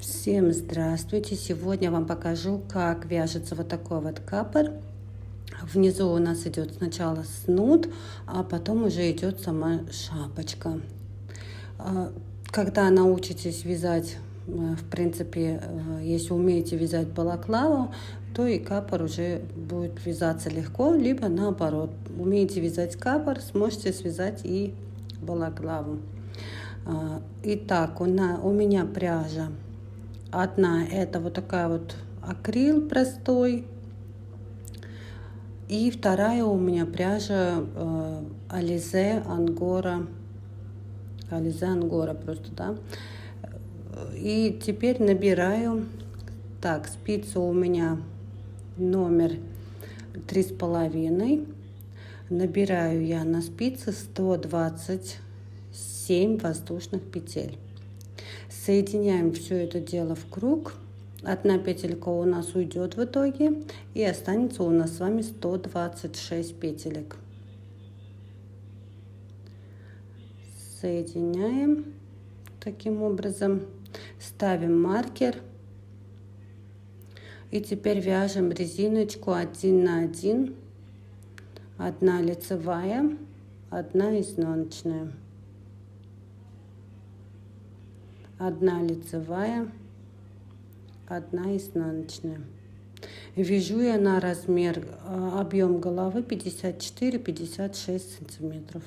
Всем здравствуйте! Сегодня я вам покажу, как вяжется вот такой вот капор. Внизу у нас идет сначала снуд, а потом уже идет сама шапочка. Когда научитесь вязать, в принципе, если умеете вязать балаклаву, то и капор уже будет вязаться легко, либо наоборот. Умеете вязать капор, сможете связать и балаклаву. Итак, у меня пряжа. Одна это вот такая вот акрил простой. И вторая у меня пряжа Alize Angora. Alize Angora просто, да. И теперь набираю. Так, спица у меня номер 3,5. Набираю я на спице 127 воздушных петель. Соединяем все это дело в круг. Одна петелька у нас уйдет в итоге, и останется у нас с вами 126 петелек. Соединяем таким образом, ставим маркер и теперь вяжем резиночку 1 на 1, 1 лицевая, 1 изнаночная. 1 лицевая, 1 изнаночная. Вяжу я на размер, объем головы 54-56 сантиметров.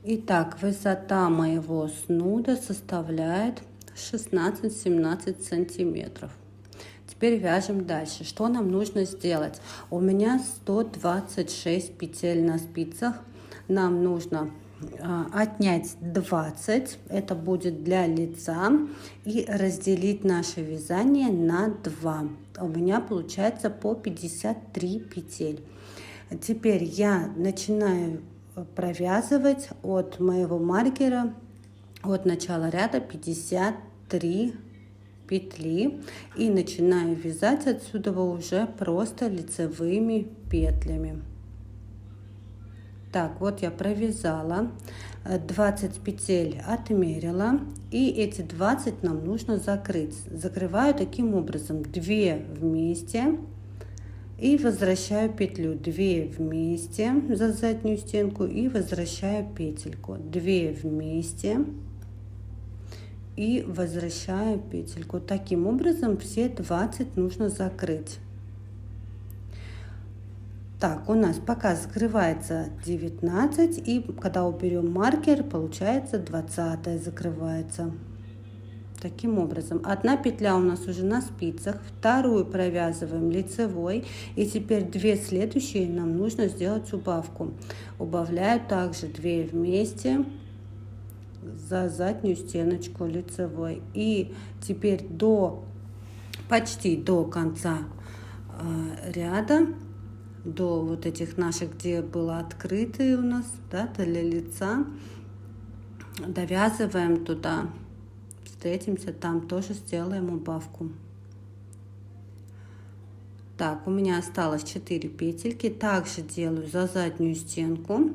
Итак, высота моего снуда составляет 16-17 сантиметров. Теперь вяжем дальше. Что нам нужно сделать? У меня 126 петель на спицах. Нам нужно отнять 20, это будет для лица, и разделить наше вязание на 2. У меня получается по 53 петель. Теперь я начинаю провязывать от моего маркера, от начала ряда 53 петли, и начинаю вязать отсюда уже просто лицевыми петлями. Так, вот я провязала, 20 петель отмерила, и эти 20 нам нужно закрыть. Закрываю таким образом: 2 вместе и возвращаю петлю, 2 вместе за заднюю стенку и возвращаю петельку, 2 вместе и возвращаю петельку. Таким образом все 20 нужно закрыть. Так, у нас пока закрывается 19, и когда уберем маркер, получается 20 закрывается. Таким образом, 1 петля у нас уже на спицах, вторую провязываем лицевой, и теперь 2 следующие нам нужно сделать убавку. Убавляю также 2 вместе за заднюю стеночку лицевой, и теперь почти до конца ряда, до вот этих наших, где было открытые у нас, да, для лица, довязываем туда, встретимся там, тоже сделаем убавку. Так, у меня осталось 4 петельки, также делаю за заднюю стенку,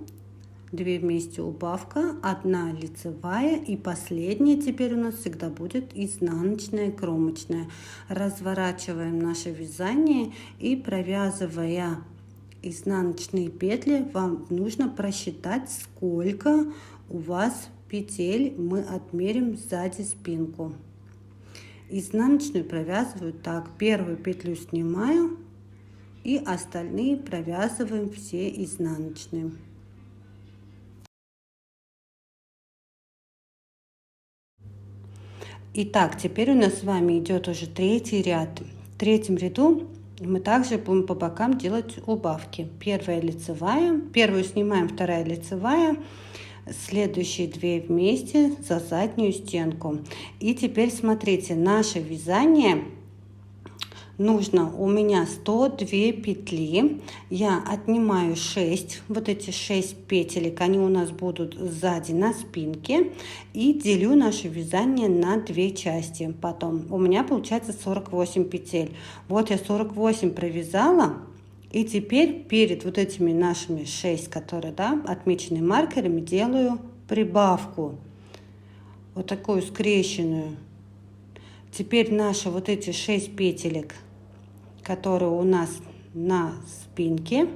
2 вместе убавка, 1 лицевая, и последняя теперь у нас всегда будет изнаночная, кромочная. Разворачиваем наше вязание, и провязывая изнаночные петли, вам нужно просчитать, сколько у вас петель мы отмерим сзади спинку. Изнаночную провязываю так: первую петлю снимаю, и остальные провязываем все изнаночные. Итак, теперь у нас с вами идет уже 3-й ряд. В 3-м ряду мы также будем по бокам делать убавки. Первая лицевая, первую снимаем, 2 лицевая, следующие 2 вместе за заднюю стенку. И теперь смотрите, наше вязание нужно, у меня 102 петли, я отнимаю 6, вот эти 6 петелек, они у нас будут сзади на спинке, и делю наше вязание на 2 части. Потом у меня получается 48 петель. Вот я 48 провязала, и теперь перед вот этими нашими 6, которые, да, отмечены маркерами, делаю прибавку, вот такую скрещенную. Теперь наши вот эти 6 петелек, которые у нас на спинке,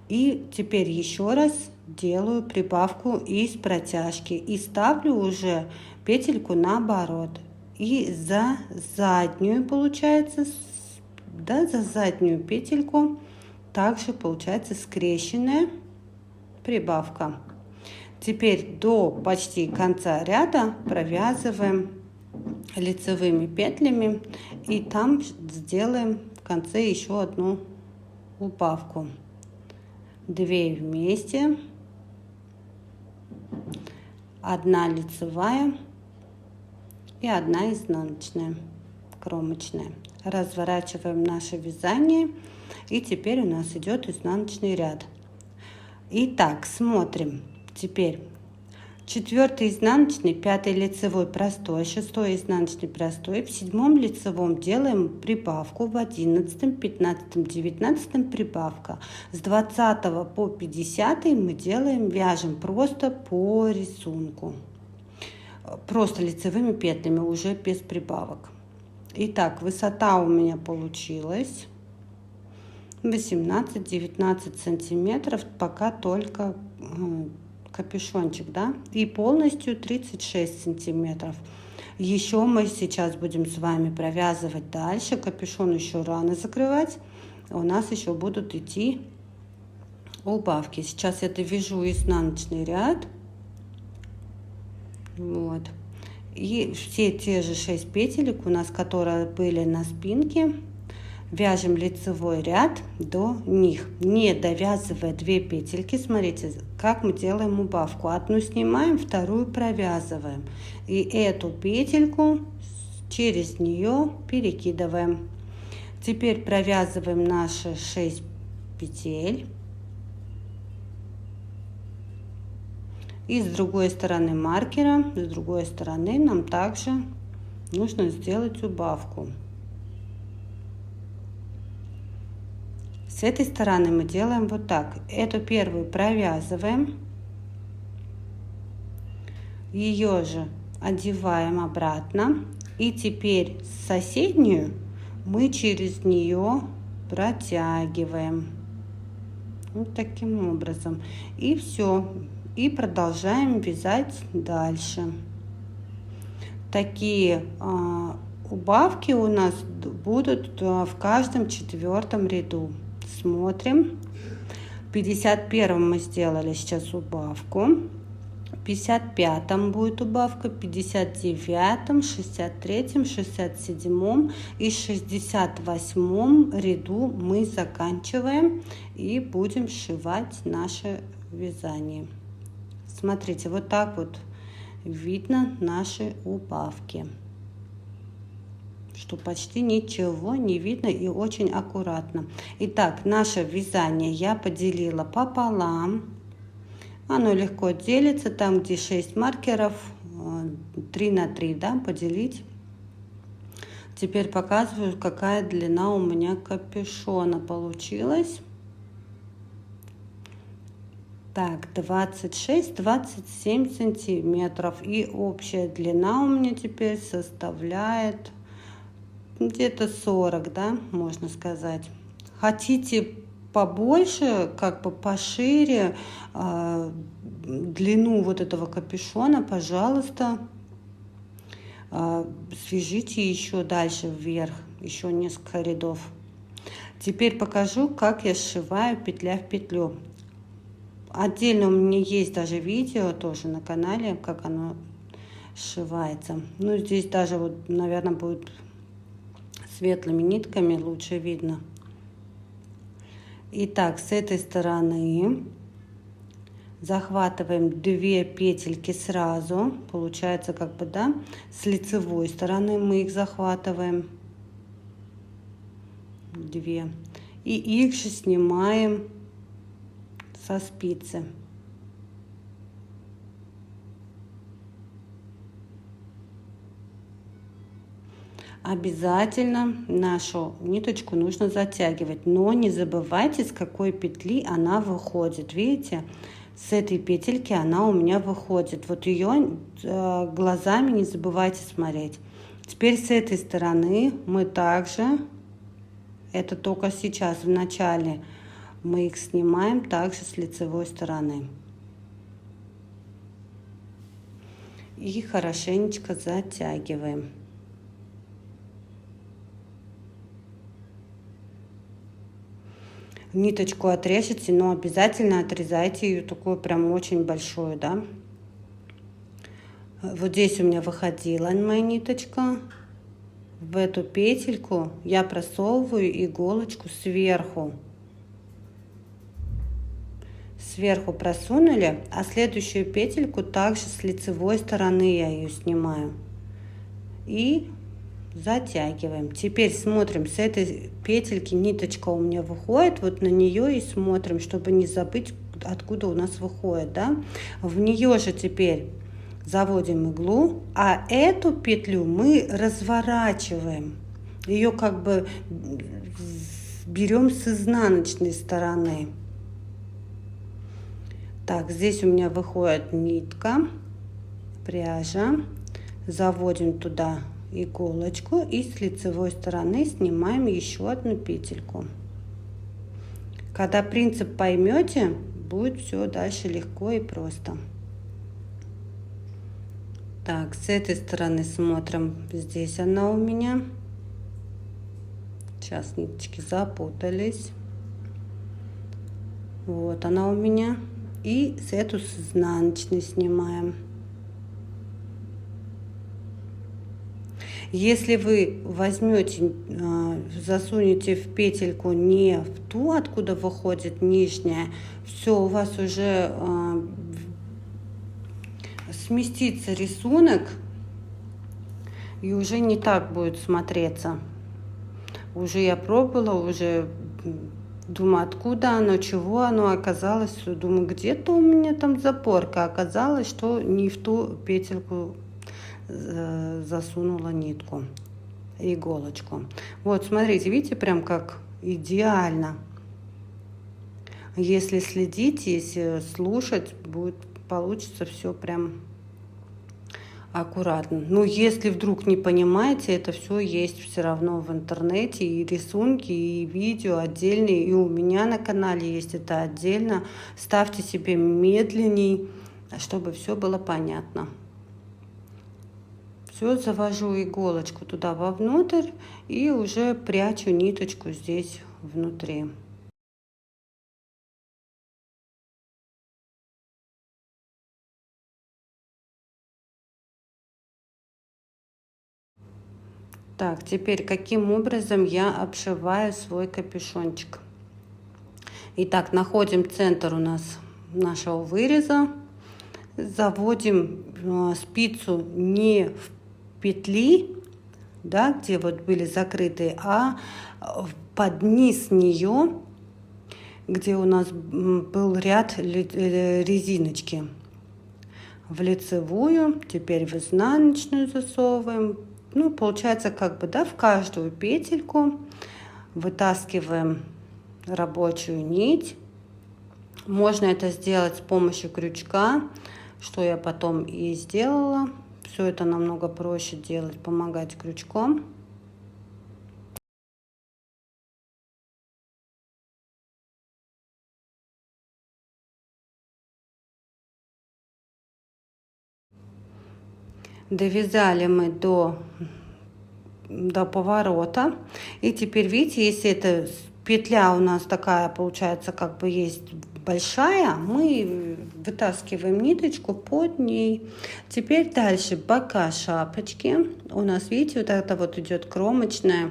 и теперь еще раз делаю прибавку из протяжки и ставлю уже петельку наоборот. И за заднюю, получается, да, за заднюю петельку также получается скрещенная прибавка. Теперь до почти конца ряда провязываем лицевыми петлями и там сделаем в конце еще одну убавку. 2 вместе, 1 лицевая и 1 изнаночная, кромочная. Разворачиваем наше вязание, и теперь у нас идет изнаночный ряд. Итак, смотрим. Теперь 4 изнаночный, 5 лицевой простой, 6 изнаночный простой, в 7 лицевом делаем прибавку, в 11, 15, 19 прибавка. С 20 по 50 мы вяжем просто по рисунку, просто лицевыми петлями, уже без прибавок. Итак, высота у меня получилась 18-19 сантиметров, пока только капюшончик, да, и полностью 36 сантиметров. Еще мы сейчас будем с вами провязывать дальше. Капюшон еще рано закрывать, у нас еще будут идти убавки. Сейчас я довяжу изнаночный ряд, вот, и все те же 6 петелек у нас, которые были на спинке, вяжем лицевой ряд до них, не довязывая 2 петельки. Смотрите, как мы делаем убавку. Одну снимаем, вторую провязываем, и эту петельку через нее перекидываем. Теперь провязываем наши 6 петель, и с другой стороны маркера, с другой стороны нам также нужно сделать убавку. С этой стороны мы делаем вот так. Эту первую провязываем, ее же одеваем обратно, и теперь соседнюю мы через нее протягиваем вот таким образом, и все, и продолжаем вязать дальше. Такие убавки у нас будут в каждом 4-м ряду. Смотрим. В 51-м мы сделали сейчас убавку, в 55-м будет убавка, в 59-м, 63-м, 67-м и 68-м ряду мы заканчиваем и будем сшивать наше вязание. Смотрите, вот так вот видно наши убавки, что почти ничего не видно и очень аккуратно. Итак, наше вязание я поделила пополам. Оно легко делится, там где 6 маркеров, 3 на 3, да, поделить. Теперь показываю, какая длина у меня капюшона получилась. Так, 26-27 сантиметров, и общая длина у меня теперь составляет где-то 40, да, можно сказать. Хотите побольше, как бы пошире длину вот этого капюшона, пожалуйста, свяжите еще дальше вверх, еще несколько рядов. Теперь покажу, как я сшиваю петля в петлю. Отдельно у меня есть даже видео тоже на канале, как оно сшивается. Ну, здесь даже вот, наверное, будет светлыми нитками лучше видно. Итак, с этой стороны захватываем 2 петельки сразу, получается, как бы, да, с лицевой стороны мы их захватываем 2, и их же снимаем со спицы. Обязательно нашу ниточку нужно затягивать, но не забывайте, с какой петли она выходит. Видите, с этой петельки она у меня выходит. Вот ее глазами не забывайте смотреть. Теперь с этой стороны мы также, это только сейчас в начале, мы их снимаем также с лицевой стороны. И хорошенечко затягиваем. Ниточку отрежете, но обязательно отрезайте ее такую прям очень большую, да. Вот здесь у меня выходила моя ниточка. В эту петельку я просовываю иголочку сверху. Сверху просунули, а следующую петельку также с лицевой стороны я ее снимаю. И затягиваем. Теперь смотрим, с этой петельки ниточка у меня выходит, вот на нее и смотрим, чтобы не забыть, откуда у нас выходит, да. В нее же теперь заводим иглу, а эту петлю мы разворачиваем. Ее как бы берем с изнаночной стороны. Так, здесь у меня выходит нитка, пряжа, заводим туда иголочку и с лицевой стороны снимаем еще одну петельку. Когда принцип поймете, будет все дальше легко и просто. Так, с этой стороны смотрим, здесь она у меня. Сейчас ниточки запутались. Вот она у меня. И с эту с изнаночной снимаем. Если вы возьмете, засунете в петельку не в ту, откуда выходит нижняя, все, у вас уже сместится рисунок и уже не так будет смотреться. Уже я пробовала, уже думаю, откуда оно, чего оно оказалось. Думаю, где-то у меня там запорка. Оказалось, что не в ту петельку засунула нитку, иголочку. Вот, смотрите, видите, прям как идеально. Если следить, если слушать, будет получится все прям аккуратно. Но если вдруг не понимаете, это все есть все равно в интернете, и рисунки, и видео отдельные, и у меня на канале есть это отдельно. Ставьте себе медленней, чтобы все было понятно. Все, завожу иголочку туда вовнутрь и уже прячу ниточку здесь внутри. Так, теперь каким образом я обшиваю свой капюшончик. Итак, находим центр у нас нашего выреза, заводим спицу не в петли, да, где вот были закрыты, а под низ нее, где у нас был ряд резиночки. В лицевую, теперь в изнаночную засовываем. Ну, получается, как бы, да, в каждую петельку вытаскиваем рабочую нить. Можно это сделать с помощью крючка, что я потом и сделала. Все это намного проще делать, помогать крючком. Довязали мы до поворота. И теперь, видите, если эта петля у нас такая, получается, как бы есть большая, мы вытаскиваем ниточку под ней. Теперь дальше бока шапочки. У нас, видите, вот это вот идет кромочная.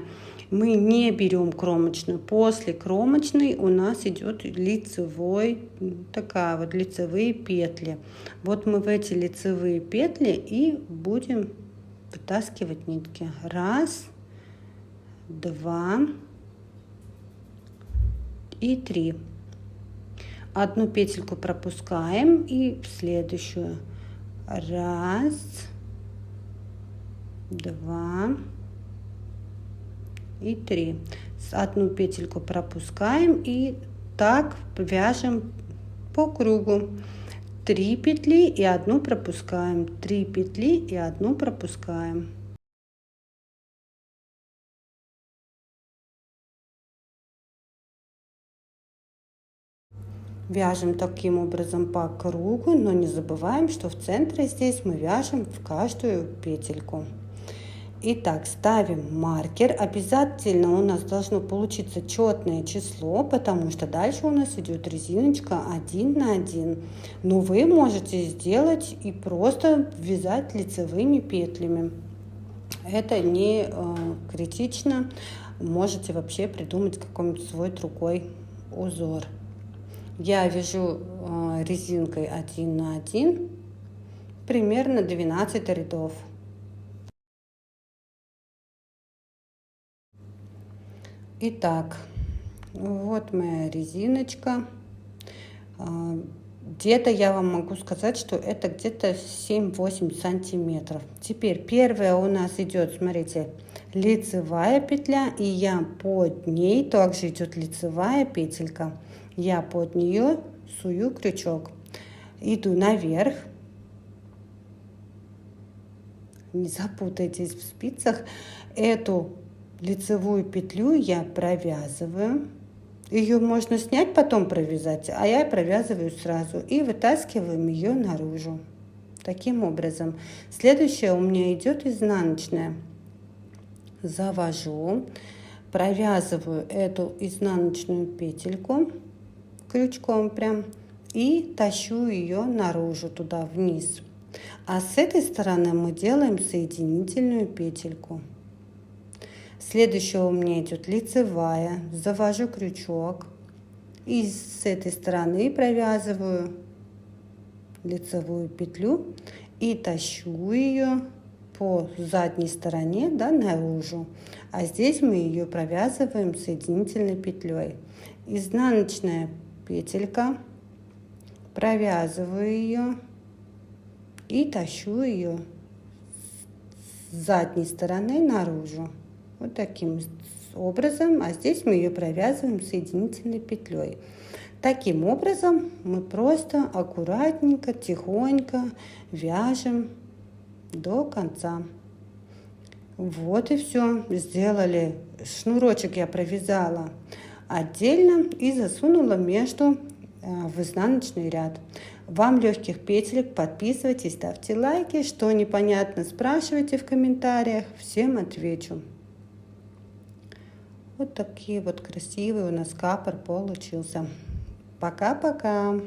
Мы не берем кромочную. После кромочной у нас идет лицевой, такая вот лицевые петли. Вот мы в эти лицевые петли и будем вытаскивать нитки. Раз, два и три. Одну петельку пропускаем и в следующую. Раз, два и три. Одну петельку пропускаем и так вяжем по кругу. 3 петли и 1 пропускаем, 3 петли и 1 пропускаем. Вяжем таким образом по кругу, но не забываем, что в центре здесь мы вяжем в каждую петельку. Итак, ставим маркер. Обязательно у нас должно получиться четное число, потому что дальше у нас идет резиночка 1 на 1. Но вы можете сделать и просто вязать лицевыми петлями. Это не критично. Можете вообще придумать какой-нибудь свой другой узор. Я вяжу резинкой 1 на 1 примерно 12 рядов. Итак, вот моя резиночка. Где-то я вам могу сказать, что это где-то 7-8 сантиметров. Теперь первая у нас идет, смотрите, лицевая петля, и я под ней также идет лицевая петелька. Я под нее сую крючок. Иду наверх. Не запутайтесь в спицах. Эту лицевую петлю я провязываю. Ее можно снять, потом провязать, а я провязываю сразу и вытаскиваем ее наружу. Таким образом. Следующая у меня идет изнаночная. Завожу, провязываю эту изнаночную петельку крючком прям и тащу ее наружу туда вниз. А с этой стороны мы делаем соединительную петельку. Следующая у меня идет лицевая, завожу крючок и с этой стороны провязываю лицевую петлю и тащу ее по задней стороне, да, наружу. А здесь мы ее провязываем соединительной петлей. Изнаночная петелька, провязываю ее и тащу ее с задней стороны наружу. Вот таким образом, а здесь мы ее провязываем соединительной петлей. Таким образом мы просто аккуратненько, тихонько вяжем до конца. Вот и все. Сделали. Шнурочек я провязала отдельно и засунула между в изнаночный ряд. Вам легких петелек, подписывайтесь, ставьте лайки. Что непонятно, спрашивайте в комментариях. Всем отвечу. Вот такие вот красивые у нас капор получился. Пока-пока.